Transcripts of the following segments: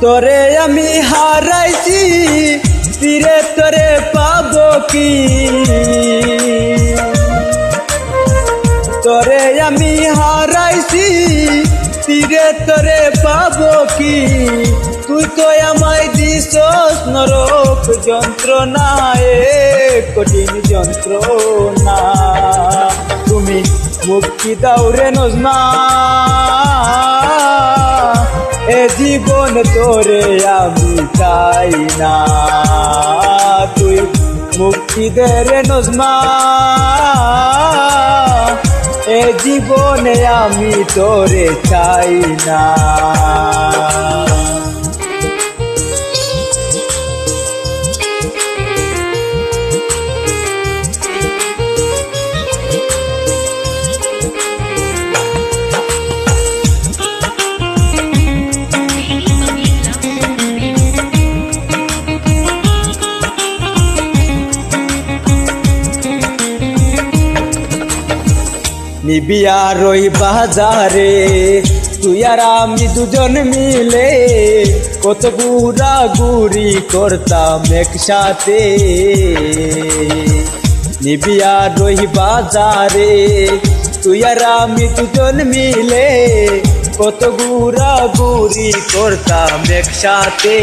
তোরে আমি হারাইছি ফিরে তোরে পাবো কি, তোরে আমি হারাইছি ফিরে তোরে পাবো কি, তুই তো আমায় দিছস নরক যন্ত্রণা, কঠিন যন্ত্রণা। তুমি মুক্তি দাও রে নজমা, এ জীবন তোরে আমি চাই না, তুই মুক্তি দে রে নজমা, এ জীবনে আমি তোরে চাই না। নিবিয়ার ওই বাজারে তুই আর আমি দুজন মিলে কত ঘুরাঘুরি করতাম একসাথে, নিবিয়ার ওই বাজারে তুই আর আমি দুজন মিলে কত ঘুরাঘুরি করতাম একসাথে।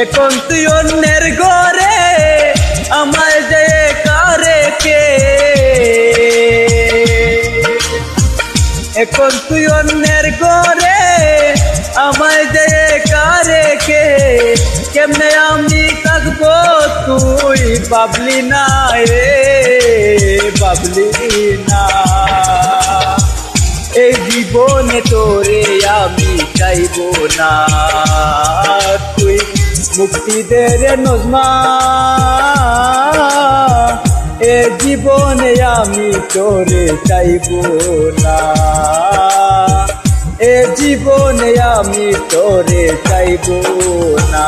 এখন তুই অন্যের ঘরে আমায় যে কারে কে, এখন তুই অন্যের ঘরে আমায় যে কারে কে, কেমনে আমি থাকবো তুই ভাবলি না রে, ভাবলি না। এই জীবনে তোরে আমি চাইবো না, তুই মুক্তি দে রে নজমা, এ জীবনে আমি তোরে চাইবো না, এ জীবনে আমি তোরে চাইবো না।